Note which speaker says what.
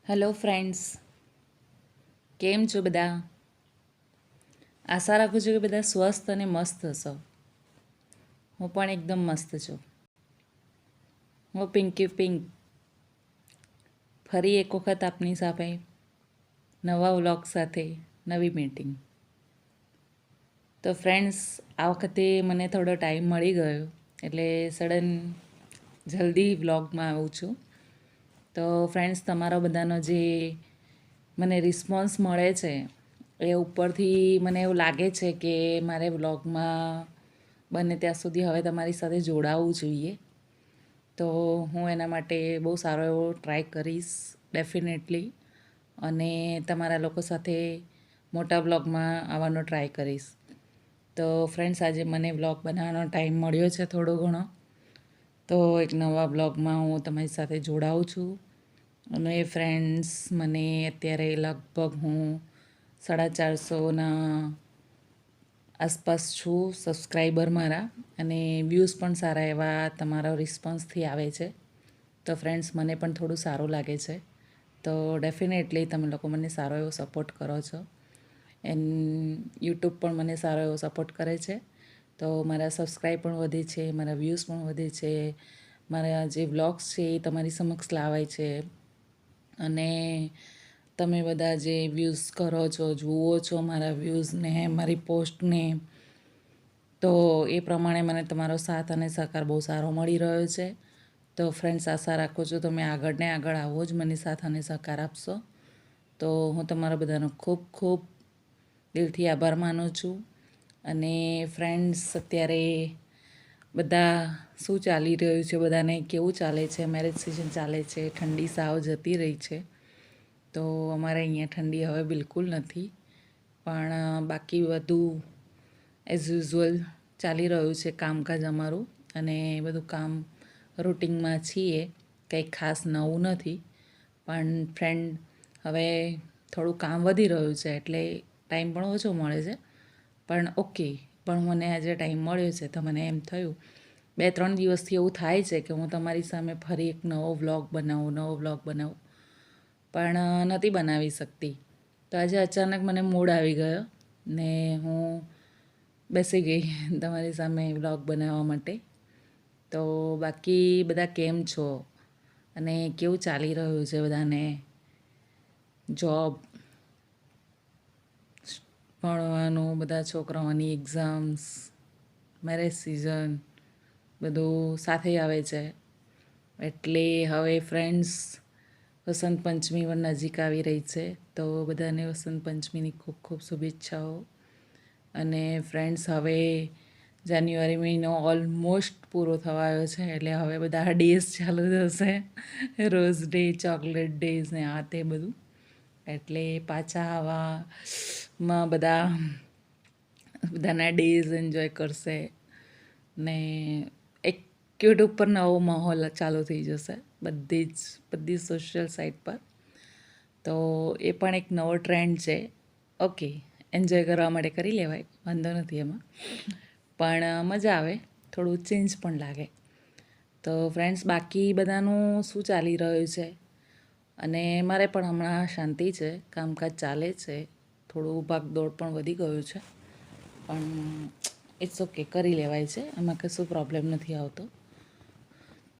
Speaker 1: Hello friends, કેમ છો બધા? આશા રાખું છું કે બધા સ્વસ્થ અને મસ્ત હશો. હું પણ એકદમ મસ્ત છું. હું પિંકી પિંક ફરી એક વખત આપની સામે નવા વ્લોગ સાથે નવી મીટિંગ. તો ફ્રેન્ડ્સ, આ વખતે મને થોડો ટાઈમ મળી ગયો એટલે સડન જલ્દી વ્લોગમાં આવું છું. તો ફ્રેન્ડ્સ, તમારો બધાનો જે મને રિસ્પોન્સ મળે છે એ ઉપરથી મને એવું લાગે છે કે મારે વ્લોગમાં બને ત્યાં સુધી હવે તમારી સાથે જોડાવવું જોઈએ. તો હું એના માટે બહુ સારો એવો ટ્રાય કરીશ ડેફિનેટલી, અને તમારા લોકો સાથે મોટા વ્લોગમાં આવવાનો ટ્રાય કરીશ. તો ફ્રેન્ડ્સ, આજે મને વ્લોગ બનાવવાનો ટાઈમ મળ્યો છે થોડો ઘણો, તો એક નવા વ્લોગમાં હું તમારી સાથે જોડાઉં છું. અને ફ્રેન્ડ્સ, મને અત્યારે લગભગ હું 450ના આસપાસ છું સબસ્ક્રાઈબર મારા, અને વ્યૂઝ પણ સારા એવા તમારા રિસ્પોન્સથી આવે છે. તો ફ્રેન્ડ્સ, મને પણ થોડું સારું લાગે છે. તો ડેફિનેટલી તમે લોકો મને સારો એવો સપોર્ટ કરો છો. યુટ્યુબ પણ મને સારો એવો સપોર્ટ કરે છે. તો મારા સબસ્ક્રાઈબ પણ વધે છે, મારા વ્યૂઝ પણ વધે છે, મારા જે વ્લોગ્સ છે એ તમારી સમક્ષ લાવાય છે. અને તમે બધા જે વ્યૂઝ કરો છો, જુઓ છો મારા વ્યૂઝને, મારી પોસ્ટને, તો એ પ્રમાણે મને તમારો સાથ અને સહકાર બહુ સારો મળી રહ્યો છે. તો ફ્રેન્ડ્સ, આશા રાખું છું તમે આગળ ને આગળ આવો જ મને સાથ અને સહકાર આપશો. તો હું તમારા બધાનો ખૂબ ખૂબ દિલથી આભાર માનું છું. અને ફ્રેન્ડ્સ, અત્યારે બધા શું ચાલી રહ્યું છે, બધાને કેવું ચાલે છે? મેરેજ સિઝન ચાલે છે, ઠંડી સાવ જતી રહી છે. તો અમારે અહીંયા ઠંડી હવે બિલકુલ નથી, પણ બાકી બધું એઝ યુઝ્યુઅલ ચાલી રહ્યું છે કામકાજ અમારું, અને બધું કામ રૂટિનમાં છીએ. કંઈ ખાસ નવું નથી. પણ ફ્રેન્ડ, હવે થોડું કામ વધી રહ્યું છે એટલે ટાઈમ પણ ઓછો મળે છે. પણ ઓકે, પણ મને આજે ટાઈમ મળ્યો છે તો મને એમ થયું 2-3 દિવસથી એવું થાય છે કે હું તમારી સામે ફરી એક નવો વ્લોગ બનાવું, પણ નથી બનાવી શકતી. તો આજે અચાનક મને મૂડ આવી ગયો ને હું બેસી ગઈ તમારી સામે વ્લોગ બનાવવા માટે. તો બાકી બધા કેમ છો? અને કેવું ચાલી રહ્યું છે બધાને? જોબ, ભણવાનું, બધા છોકરાઓની એક્ઝામ્સ, મેરેજ સિઝન, બધું સાથે આવે છે. એટલે હવે ફ્રેન્ડ્સ, વસંત પંચમી પણ નજીક આવી રહી છે. તો બધાને વસંત પંચમીની ખૂબ ખૂબ શુભેચ્છાઓ. અને ફ્રેન્ડ્સ, હવે જાન્યુઆરી મહિનો ઓલમોસ્ટ પૂરો થવા આવ્યો છે, એટલે હવે બધા ડેઝ ચાલુ થશે, રોઝ ડે, ચોકલેટ ડેઝ ને આ તે બધું. એટલે પાછા આવામાં બધાના ડેઝ એન્જોય કરશે ને એક યુટ્યુબ પર નવો માહોલ ચાલુ થઈ જશે બધી સોશિયલ સાઇટ પર. તો એ પણ એક નવો ટ્રેન્ડ છે. ઓકે, એન્જોય કરવા માટે કરી લેવાય, વાંધો નથી એમાં, પણ મજા આવે, થોડું ચેન્જ પણ લાગે. તો ફ્રેન્ડ્સ, બાકી બધાનું શું ચાલી રહ્યું છે? અને મારે પણ હમણાં શાંતિ છે, કામકાજ ચાલે છે, થોડું ભાગદોડ પણ વધી ગયું છે, પણ ઇટ્સ ઓકે, કરી લેવાય છે, એમાં કશું પ્રોબ્લેમ નથી આવતો.